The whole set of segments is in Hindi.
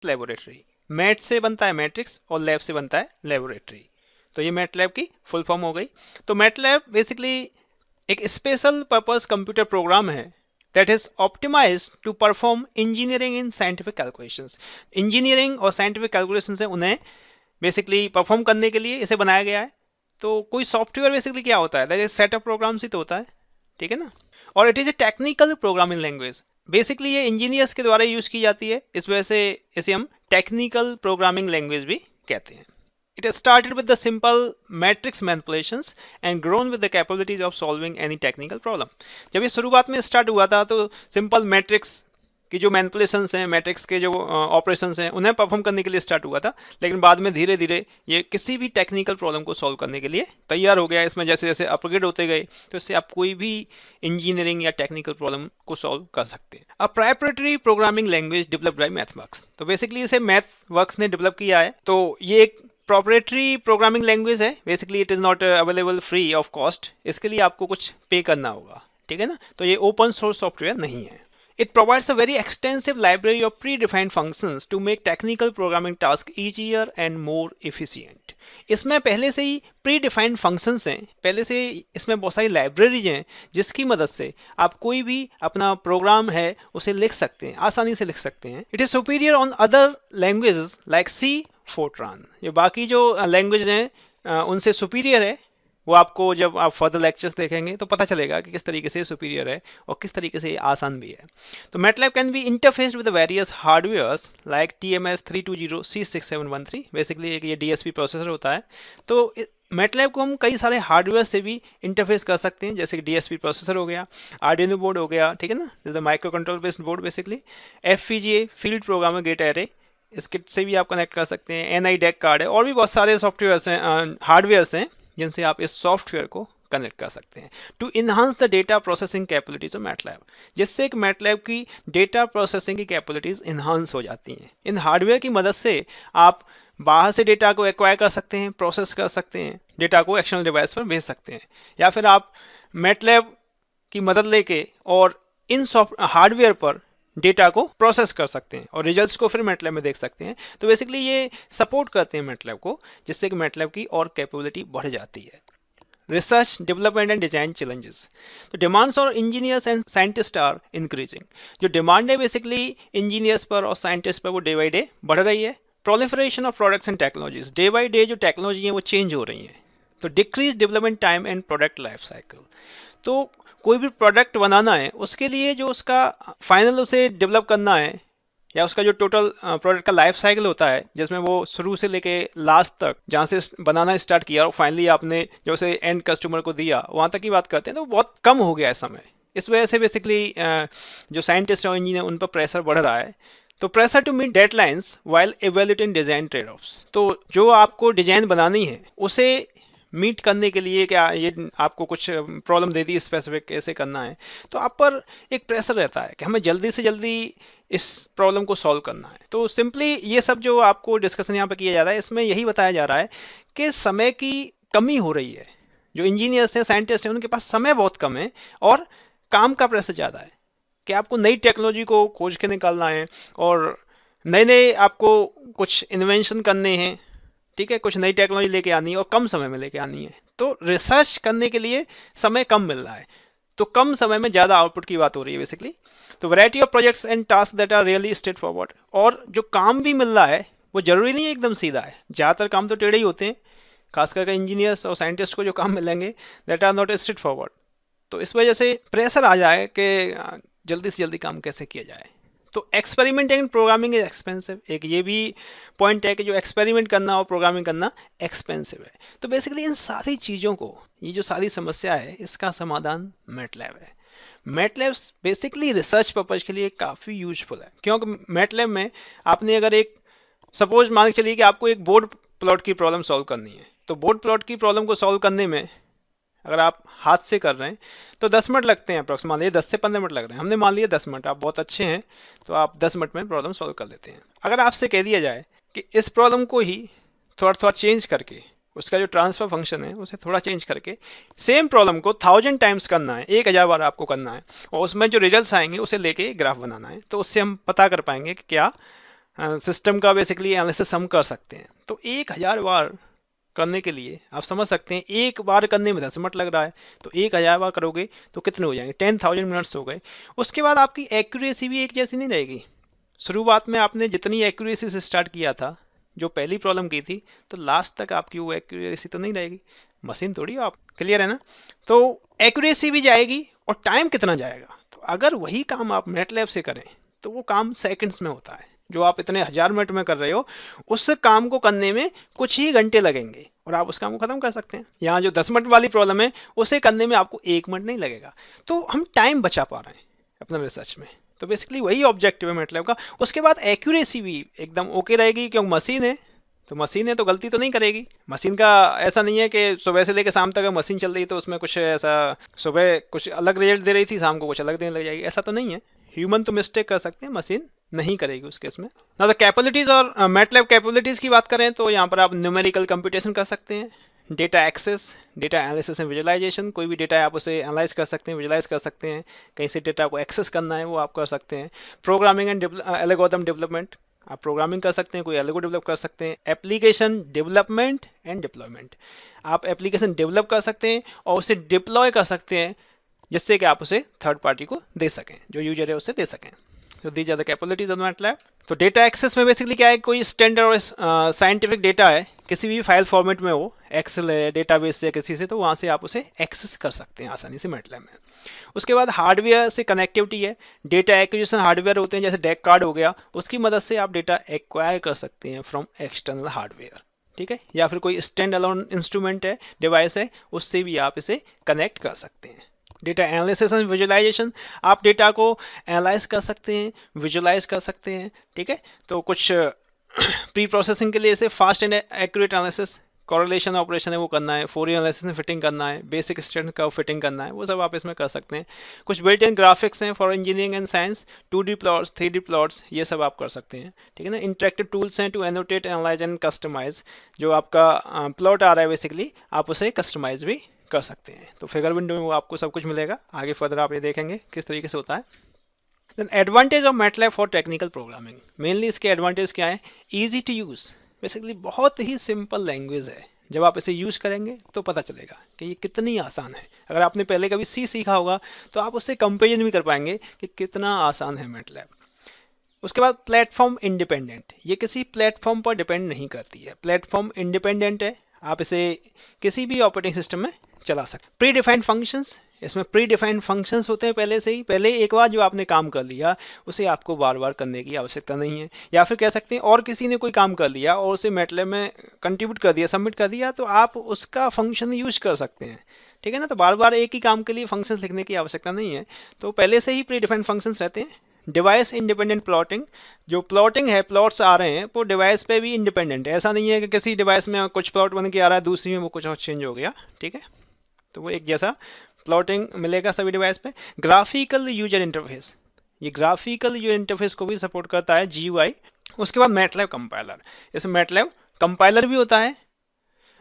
लेबोरेटरी। मैट से बनता है मैट्रिक्स और लैब से बनता है लेबोरेटरी। तो ये मैटलैब की फुल फॉर्म हो गई। तो मैटलैब बेसिकली एक स्पेशल पर्पस कंप्यूटर प्रोग्राम है that is optimise to perform engineering in scientific calculations. Engineering और साइंटिफिक कैलकुलेशन से उन्हें बेसिकली परफॉर्म करने के लिए इसे बनाया गया है। तो कोई सॉफ्टवेयर बेसिकली क्या होता है, that is set of programs ही तो होता है, ठीक है ना। और it is a technical programming language. Basically ये इंजीनियर्स के द्वारा यूज़ की जाती है, इस वजह से इसे हम टेक्निकल प्रोग्रामिंग लैंग्वेज भी कहते हैं। It has started with the simple matrix manipulations and grown with the capabilities of solving any technical problem. जब ये शुरुआत में स्टार्ट हुआ था तो सिंपल मैट्रिक्स की जो मैनिपुलेशंस हैं, मैट्रिक्स के जो ऑपरेशंस हैं, उन्हें परफॉर्म करने के लिए स्टार्ट हुआ था, लेकिन बाद में धीरे धीरे ये किसी भी टेक्निकल प्रॉब्लम को सॉल्व करने के लिए तैयार हो गया। इसमें जैसे जैसे अपग्रेड होते गए तो इससे आप कोई भी इंजीनियरिंग या टेक्निकल प्रॉब्लम को सॉल्व कर सकते हैं। A proprietary programming language developed by MathWorks. तो बेसिकली इसे मैथवर्क्स ने डेवलप किया है। तो ये एक प्रोप्राइटरी प्रोग्रामिंग लैंग्वेज है। Basically it is not available free of cost, इसके लिए आपको कुछ पे करना होगा, ठीक है ना। तो ये ओपन सोर्स सॉफ्टवेयर नहीं है। It provides a very extensive library of predefined functions to make technical programming tasks easier and more efficient. इसमें पहले से ही प्री-डिफाइंड फंक्शंस हैं, पहले से इसमें बहुत सारी लाइब्रेरीज हैं जिसकी मदद से आप कोई भी अपना प्रोग्राम है उसे लिख सकते हैं, आसानी से लिख सकते हैं। It is superior on other languages like C, Fortran. जो बाकी जो लैंग्वेज हैं उनसे सुपीरियर है। वो आपको जब आप फर्दर लेक्चर्स देखेंगे तो पता चलेगा कि किस तरीके से सुपीरियर है और किस तरीके से ये आसान भी है। तो MATLAB can be interfaced with various hardwares like TMS320 C6713। Basically एक ये DSP प्रोसेसर होता है। तो मैटलैब को हम कई सारे हार्डवेयर से भी इंटरफेस कर सकते हैं, जैसे कि DSP प्रोसेसर हो गया, आर्डिनो बोर्ड हो गया, ठीक है ना, जैसे micro control based board basically, FPGA field programmer gate array, इसके से भी आप कनेक्ट कर सकते हैं, NI डेक कार्ड है, और भी बहुत सारे सॉफ्टवेयर्स हैं, हार्डवेयर्स हैं जिनसे आप इस सॉफ्टवेयर को कनेक्ट कर सकते हैं to enhance the data processing capabilities of MATLAB, जिससे एक मैटलैब की डेटा प्रोसेसिंग की कैपेबिलिटीज इन्हांस हो जाती हैं। इन हार्डवेयर की मदद से आप बाहर से डेटा को एक्वायर कर सकते हैं, प्रोसेस कर सकते हैं, डेटा को एक्सटर्नल डिवाइस पर भेज सकते हैं, या फिर आप मैटलैब की मदद लेके और इन हार्डवेयर पर डेटा को प्रोसेस कर सकते हैं और रिजल्ट्स को फिर मैटलैब में देख सकते हैं। तो बेसिकली ये सपोर्ट करते हैं मैटलैब को, जिससे कि मैटलैब की और कैपेबिलिटी बढ़ जाती है। Research, development and design challenges. तो डिमांड्स और engineers and scientist are increasing. जो डिमांड है बेसिकली इंजीनियर्स पर और साइंटिस्ट पर वो डे बाई डे बढ़ रही है। Proliferation of products and technologies, day by day जो टेक्नोलॉजी है वो चेंज हो रही हैं। तो decrease development time and product life cycle. तो कोई भी प्रोडक्ट बनाना है उसके लिए जो उसका फाइनल उसे डेवलप करना है, या उसका जो टोटल प्रोडक्ट का लाइफ साइकिल होता है, जिसमें वो शुरू से लेके लास्ट तक जहाँ से बनाना स्टार्ट किया और फाइनली आपने जो उसे एंड कस्टमर को दिया, वहाँ तक की बात करते हैं, तो बहुत कम हो गया है समय। इस वजह से बेसिकली जो साइंटिस्ट और इंजीनियर उन पर प्रेशर बढ़ रहा है। तो pressure to meet deadlines while evaluating design trade offs. तो जो आपको डिजाइन बनानी है उसे मीट करने के लिए क्या ये आपको कुछ प्रॉब्लम दे दी स्पेसिफिक कैसे करना है, तो आप पर एक प्रेशर रहता है कि हमें जल्दी से जल्दी इस प्रॉब्लम को सॉल्व करना है। तो सिंपली ये सब जो आपको डिस्कशन यहाँ पर किया जा रहा है, इसमें यही बताया जा रहा है कि समय की कमी हो रही है। जो इंजीनियर्स हैं, साइंटिस्ट हैं, उनके पास समय बहुत कम है और काम का प्रेशर ज़्यादा है कि आपको नई टेक्नोलॉजी को खोज के निकालना है और नए नए आपको कुछ इन्वेंशन करने हैं, ठीक है, कुछ नई टेक्नोलॉजी लेके आनी है और कम समय में लेके आनी है। तो रिसर्च करने के लिए समय कम मिल रहा है, तो कम समय में ज़्यादा आउटपुट की बात हो रही है बेसिकली। तो variety of projects and task that are really straightforward, और जो काम भी मिल रहा है वो ज़रूरी नहीं है एकदम सीधा है, ज़्यादातर काम तो टेढ़े ही होते हैं, खास करके इंजीनियर्स और साइंटिस्ट को जो काम मिलेंगे that are not straightforward. तो इस वजह से प्रेशर आ जाए कि जल्दी से जल्दी काम कैसे किया जाए। तो experiment and programming is expensive, एक ये भी पॉइंट है कि जो एक्सपेरिमेंट करना और प्रोग्रामिंग करना एक्सपेंसिव है। तो बेसिकली इन सारी चीज़ों को, ये जो सारी समस्या है, इसका समाधान मैटलैब है। मैटलैब बेसिकली रिसर्च पर्पज़ के लिए काफ़ी यूजफुल है, क्योंकि मैटलैब में आपने अगर एक सपोज मान के चलिए कि आपको एक बोर्ड प्लॉट की प्रॉब्लम सॉल्व करनी है, तो बोर्ड प्लॉट की प्रॉब्लम को सॉल्व करने में अगर आप हाथ से कर रहे हैं तो 10 मिनट लगते हैं अप्रॉक्स, मान लीजिए 10 से 15 मिनट लग रहे हैं, हमने मान लिया 10 मिनट, आप बहुत अच्छे हैं तो आप 10 मिनट में प्रॉब्लम सॉल्व कर लेते हैं। अगर आपसे कह दिया जाए कि इस प्रॉब्लम को ही थोड़ा थोड़ा चेंज करके, उसका जो ट्रांसफ़र फंक्शन है उसे थोड़ा चेंज करके सेम प्रॉब्लम को 1000 टाइम्स करना है, 1000 बार आपको करना है, और उसमें जो रिजल्ट्स आएंगे उसे लेके ग्राफ बनाना है, तो उससे हम पता कर पाएंगे कि क्या सिस्टम का बेसिकली एनालिसिस हम कर सकते हैं। तो 1000 बार करने के लिए आप समझ सकते हैं, एक बार करने में 10 मिनट लग रहा है, तो 1000 बार करोगे तो कितने हो जाएंगे, 10,000 मिनट्स हो गए। उसके बाद आपकी एक्यूरेसी भी एक जैसी नहीं रहेगी। शुरुआत में आपने जितनी एक्यूरेसी से स्टार्ट किया था, जो पहली प्रॉब्लम की थी, तो लास्ट तक आपकी वो एक्यूरेसी तो नहीं रहेगी, मशीन थोड़ी हो आप, क्लियर है ना। तो एक्यूरेसी भी जाएगी और टाइम कितना जाएगा। तो अगर वही काम आप मैटलैब से करें तो वो काम सेकंड्स में होता है। जो आप इतने 1000 मिनट में कर रहे हो, उस काम को करने में कुछ ही घंटे लगेंगे और आप उस काम को खत्म कर सकते हैं। यहाँ जो 10 मिनट वाली प्रॉब्लम है, उसे करने में आपको 1 मिनट नहीं लगेगा। तो हम टाइम बचा पा रहे हैं अपना रिसर्च में। तो बेसिकली वही ऑब्जेक्टिव है मैटलैब का। उसके बाद एक्यूरेसी भी एकदम ओके रहेगी, क्योंकि मशीन है, तो मशीन है तो गलती तो नहीं करेगी। मशीन का ऐसा नहीं है कि सुबह से लेकर शाम तक मशीन चल रही तो उसमें कुछ ऐसा सुबह कुछ अलग रिजल्ट दे रही थी, शाम को कुछ अलग देने लग जाएगी, ऐसा तो नहीं है। ह्यूमन तो मिस्टेक कर सकते हैं, मशीन नहीं करेगी उस केस में ना। तो कैपेबिलिटीज़ और मैटलैब कैपेबिलिटीज़ की बात करें तो यहाँ पर आप न्यूमेरिकल कंप्यूटेशन कर सकते हैं, data access, data analysis and visualisation, कोई भी डेटा है आप उसे एनालाइज कर सकते हैं, विजुअलाइज कर सकते हैं, कहीं से डेटा को एक्सेस करना है वो आप कर सकते हैं। प्रोग्रामिंग एंड एल्गोरिथम डेवलपमेंट, आप प्रोग्रामिंग कर सकते हैं, कोई एल्गो डेवलप कर सकते हैं। एप्लीकेशन डेवलपमेंट एंड डिप्लॉयमेंट, आप एप्लीकेशन डेवलप कर सकते हैं और उसे डिप्लॉय कर सकते हैं, जिससे कि आप उसे थर्ड पार्टी को दे सकें, जो यूजर है उसे दे सकें। तो these are the capabilities of MATLAB. तो डेटा एक्सेस में बेसिकली क्या है, कोई स्टैंडर्ड और साइंटिफिक डेटा है, किसी भी फाइल फॉर्मेट में हो, एक्सेल है, डेटाबेस से किसी से, तो वहाँ से आप उसे एक्सेस कर सकते हैं आसानी से मैटलैब में। उसके बाद हार्डवेयर से कनेक्टिविटी है, डेटा एक्विजिशन हार्डवेयर होते हैं, जैसे डेक कार्ड हो गया, उसकी मदद से आप डेटा एक्वायर कर सकते हैं फ्रॉम एक्सटर्नल हार्डवेयर, ठीक है। या फिर कोई स्टैंड अलोन इंस्ट्रूमेंट है, डिवाइस है, उससे भी आप इसे कनेक्ट कर सकते हैं। डेटा एनालिसिस एंड विजुअलाइजेशन, आप डेटा को एनालाइज कर सकते हैं, विजुअलाइज कर सकते हैं, ठीक है। तो कुछ प्री प्रोसेसिंग के लिए इसे fast and accurate analysis, correlation operation है वो करना है, फोरियर एनालिसिस में फिटिंग करना है, बेसिक स्टैंडर्ड का फिटिंग करना है, वो सब आप इसमें कर सकते हैं। कुछ बिल्ट इन ग्राफिक्स हैं for engineering and science, 2D plots, 3D plots, ये सब आप कर सकते हैं, ठीक है ना। इंटरेक्टिव टूल्स हैं to annotate, analyse and customise, जो आपका प्लॉट आ रहा है बेसिकली आप उसे कस्टमाइज भी कर सकते हैं। तो फिगर विंडो में वो आपको सब कुछ मिलेगा, आगे फर्दर आप ये देखेंगे किस तरीके से होता है। Then advantage of MATLAB for technical programming, mainly इसके एडवांटेज क्या है, ईजी टू यूज़, बेसिकली बहुत ही सिंपल लैंग्वेज है। जब आप इसे यूज़ करेंगे तो पता चलेगा कि ये कितनी आसान है। अगर आपने पहले कभी सी सीखा होगा तो आप उससे कंपेरिजन भी कर पाएंगे कि कितना आसान है मैटलैब। उसके बाद प्लेटफॉर्म इंडिपेंडेंट, ये किसी प्लेटफॉर्म पर डिपेंड नहीं करती है, प्लेटफॉर्म इंडिपेंडेंट है, आप इसे किसी भी ऑपरेटिंग सिस्टम में चला सकते। प्री डिफाइंड फंक्शंस, इसमें प्री डिफाइंड फंक्शंस होते हैं पहले से ही, पहले एक बार जो आपने काम कर लिया उसे आपको बार बार करने की आवश्यकता नहीं है। या फिर कह सकते हैं और किसी ने कोई काम कर लिया और उसे मैटलैब में कंट्रीब्यूट कर दिया, सबमिट कर दिया, तो आप उसका फंक्शन यूज कर सकते हैं, ठीक है ना। तो बार बार एक ही काम के लिए फंक्शंस लिखने की आवश्यकता नहीं है, तो पहले से ही प्री डिफाइंड फंक्शंस रहते हैं। डिवाइस इंडिपेंडेंट प्लॉटिंग, जो प्लॉटिंग है, प्लॉट्स आ रहे हैं वो डिवाइस पे भी इंडिपेंडेंट है, ऐसा नहीं है कि किसी डिवाइस में कुछ प्लॉट बन के आ रहा है, दूसरी में वो कुछ और चेंज हो गया, ठीक है। तो वो एक जैसा प्लॉटिंग मिलेगा सभी डिवाइस पे। ग्राफिकल यूजर इंटरफेस, ये ग्राफिकल यूजर इंटरफेस को भी सपोर्ट करता है, GUI। उसके बाद मैटलैब कंपाइलर, इसमें मैटलैब कंपाइलर भी होता है।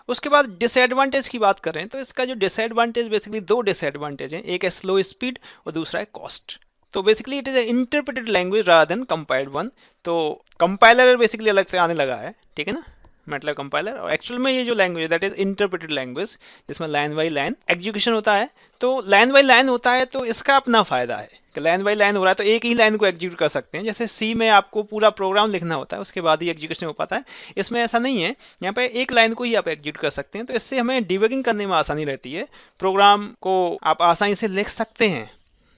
उसके बाद डिसएडवांटेज की बात करें तो इसका जो डिसएडवांटेज, बेसिकली दो डिसएडवांटेज हैं, एक है स्लो स्पीड और दूसरा है कॉस्ट। तो basically it is A interpreted language rather than compiled one, तो कंपाइलर बेसिकली अलग से आने लगा है, ठीक है ना, मैटलैब कंपाइलर। और एक्चुअल में ये जो language that is interpreted language, जिसमें लाइन बाई लाइन एग्जीक्यूशन होता है। तो लाइन बाई लाइन होता है तो इसका अपना फ़ायदा है कि लाइन बाई लाइन हो रहा है तो एक ही लाइन को एग्जीक्यूट कर सकते हैं। जैसे सी में आपको पूरा प्रोग्राम लिखना होता है, उसके बाद ही एग्जीक्यूशन हो पाता है, इसमें ऐसा नहीं है, यहाँ पे एक लाइन को ही आप एग्जीक्यूट कर सकते हैं। तो इससे हमें डिबगिंग करने में आसानी रहती है, प्रोग्राम को आप आसानी से लिख सकते हैं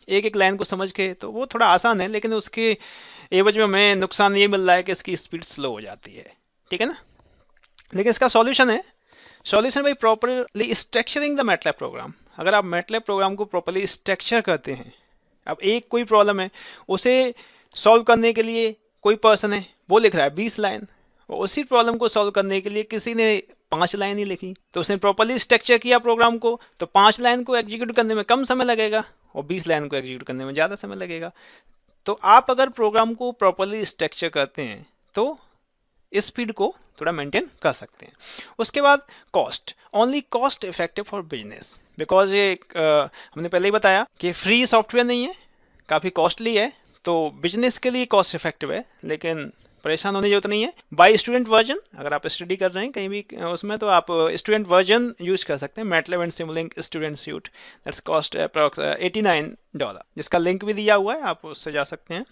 एक एक लाइन को समझ के, तो वो थोड़ा आसान है। लेकिन उसके एवज में हमें नुकसान ये मिल रहा है कि इसकी स्पीड स्लो हो जाती है, ठीक है ना। लेकिन इसका सॉल्यूशन है, solution by properly structuring the MATLAB program. अगर आप मैटलैब प्रोग्राम को प्रॉपरली स्ट्रक्चर करते हैं, अब एक कोई प्रॉब्लम है उसे सॉल्व करने के लिए कोई पर्सन है वो लिख रहा है 20 लाइन, और उसी प्रॉब्लम को सॉल्व करने के लिए किसी ने 5 लाइन ही लिखी, तो उसने प्रॉपरली स्ट्रक्चर किया प्रोग्राम को, तो 5 लाइन को एग्जीक्यूट करने में कम समय लगेगा और 20 लाइन को एग्जीक्यूट करने में ज़्यादा समय लगेगा। तो आप अगर प्रोग्राम को प्रॉपरली स्ट्रक्चर करते हैं तो स्पीड को थोड़ा मेंटेन कर सकते हैं। उसके बाद cost, only cost effective for business, because ये हमने पहले ही बताया कि फ्री सॉफ्टवेयर नहीं है, काफ़ी कॉस्टली है, तो बिजनेस के लिए कॉस्ट इफेक्टिव है, लेकिन परेशान होने की जरूरत नहीं है। बाय स्टूडेंट वर्जन, अगर आप स्टडी कर रहे हैं कहीं भी उसमें, तो आप स्टूडेंट वर्जन यूज कर सकते हैं, MATLAB and Simulink student suit, that's cost approx $89, जिसका लिंक भी दिया हुआ है, आप उससे जा सकते हैं।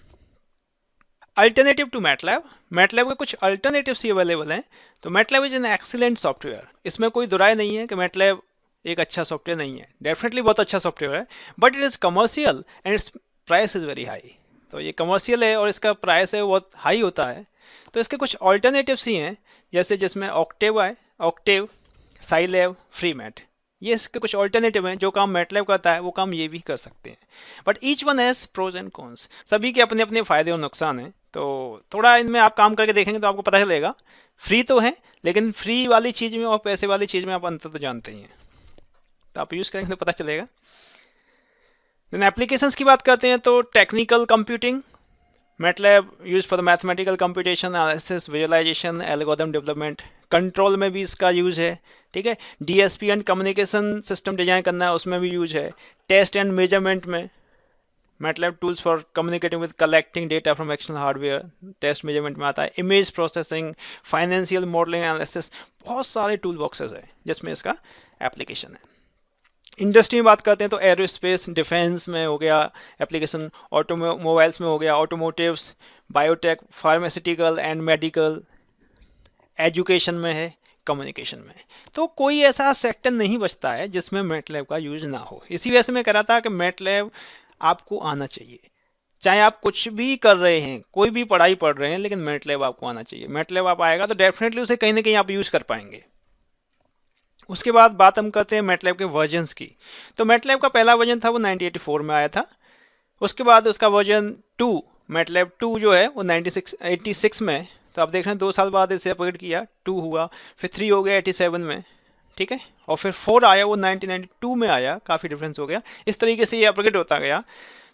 अल्टरनेटिव टू मैटलैब, मैटलैब के कुछ अल्टरनेटिव्स ही अवेलेबल हैं। तो MATLAB is an excellent software, इसमें कोई दुराय नहीं है कि मैटलैब एक अच्छा सॉफ्टवेयर नहीं है, डेफिनेटली बहुत अच्छा सॉफ्टवेयर है, but it is commercial and it's price is very high. तो ये कमर्शियल है और इसका प्राइस है बहुत हाई होता है। तो इसके कुछ ऑल्टरनेटिव्स ही हैं, जैसे जिसमें ऑक्टेव है, ऑक्टेव, साइलैब, फ्रीमैट, ये इसके कुछ ऑल्टरनेटिव हैं। जो काम मैटलैब करता है वो काम ये भी कर सकते हैं, but each one has pros and cons, सभी के अपने अपने फ़ायदे और नुकसान हैं। तो थोड़ा इनमें आप काम करके देखेंगे तो आपको पता चलेगा। फ्री तो है, लेकिन फ्री वाली चीज़ में और पैसे वाली चीज़ में आप अंतर तो जानते ही हैं, तो आप यूज़ करेंगे तो पता चलेगा। देन एप्लीकेशंस की बात करते हैं तो technical computing, MATLAB use for the mathematical computation, analysis, visualisation, algorithm development, control में भी इसका यूज है, ठीक है। DSP and communication system design करना है उसमें भी यूज है। टेस्ट एंड मेजरमेंट में MATLAB tools for communicating with collecting data from external hardware, test measurement में आता है। Image processing, financial modelling analysis, बहुत सारे टूल बॉक्सेस है जिसमें इसका एप्लीकेशन है। इंडस्ट्री में बात करते हैं तो एरोस्पेस डिफेंस में हो गया एप्लीकेशन, ऑटोमोबाइल्स में हो गया, automotives, biotech, pharmaceutical and medical, education में है, कम्युनिकेशन में। तो कोई ऐसा सेक्टर नहीं बचता है जिसमें मैटलैब का यूज ना हो। इसी वजह से मैं कह रहा था कि मैटलैब आपको आना चाहिए, चाहे आप कुछ भी कर रहे हैं, कोई भी पढ़ाई पढ़ रहे हैं, लेकिन मैटलैब आपको आना चाहिए। मैटलैब आप आएगा तो डेफिनेटली उसे कहीं ना कहीं आप यूज़ कर पाएंगे। उसके बाद बात हम करते हैं मैटलैब के वर्जन्स की। तो मैटलैब का पहला वर्जन था वो 1984 में आया था। उसके बाद उसका वर्जन 2, मैटलैब 2 जो है वो 86 में। तो आप देख रहे हैं 2 साल बाद इसे अपग्रेड किया, 2 हुआ, फिर 3 हो गया 87 में, ठीक है, और फिर 4 आया वो 1992 में आया, काफ़ी डिफरेंस हो गया। इस तरीके से ये अपग्रेड होता गया।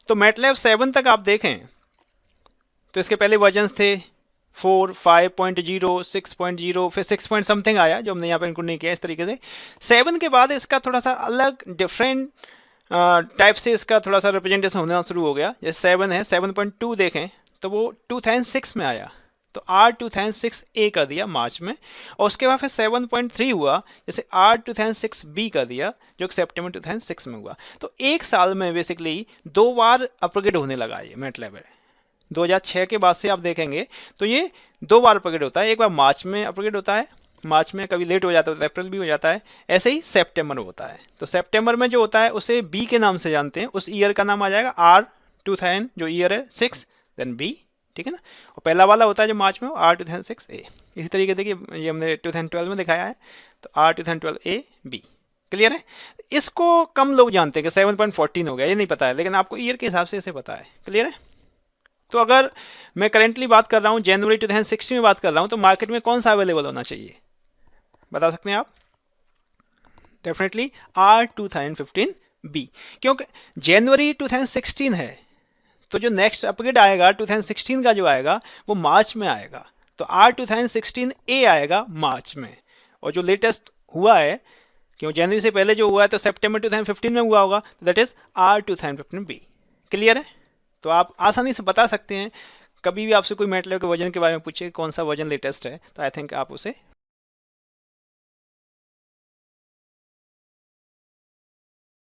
तो मैटलैब 7 तक आप देखें तो इसके पहले वर्जन्स थे 4, 5.0, 6.0, फिर 6 पॉइंट समथिंग आया जो हमने यहाँ पर इंक्लूड नहीं किया। इस तरीके से 7 के बाद इसका थोड़ा सा अलग डिफरेंट टाइप से इसका थोड़ा सा रिप्रेजेंटेशन होना शुरू हो गया। जैसे 7 है, 7.2 देखें तो वो 2006 में आया, तो R2006A कर दिया मार्च में, और उसके बाद फिर 7.3 हुआ, जैसे R2006B कर दिया जो कि सितंबर 2006 में हुआ। तो एक साल में बेसिकली 2 बार अपग्रेड होने लगा ये मैटलैब। 2006 के बाद से आप देखेंगे तो ये 2 बार अपग्रेड होता है। एक बार मार्च में अपग्रेड होता है, मार्च में कभी लेट हो जाता है तो अप्रैल भी हो जाता है, ऐसे ही सितंबर में होता है। तो सितंबर में जो होता है उसे बी के नाम से जानते हैं, उस ईयर का नाम आ जाएगा R2000 जो ईयर है 6, देन बी, ठीक है ना। और पहला वाला होता है जो मार्च में R2006A। इसी तरीके देखिए ये हमने 2012 में दिखाया है, तो R2012A B, क्लियर है। इसको कम लोग जानते हैं कि 7.14 हो गया, ये नहीं पता है, लेकिन आपको ईयर के हिसाब से इसे पता है, क्लियर है। तो अगर मैं करेंटली बात कर रहा हूँ, जनवरी 2016 में बात कर रहा हूँ, तो मार्केट में कौन सा अवेलेबल होना चाहिए बता सकते हैं आप? डेफिनेटली R2015B, क्योंकि जनवरी 2016 है, तो जो नेक्स्ट अपग्रेड आएगा 2016 का जो आएगा वो मार्च में आएगा, तो R2016A आएगा मार्च में। और जो लेटेस्ट हुआ है, क्यों जनवरी से पहले जो हुआ है तो सितंबर 2015 में हुआ होगा, दैट इज R2015B, क्लियर है। तो आप आसानी से बता सकते हैं, कभी भी आपसे कोई मैटलैब के वर्जन के बारे में पूछे कौन सा वर्जन लेटेस्ट है, तो आई थिंक आप उसे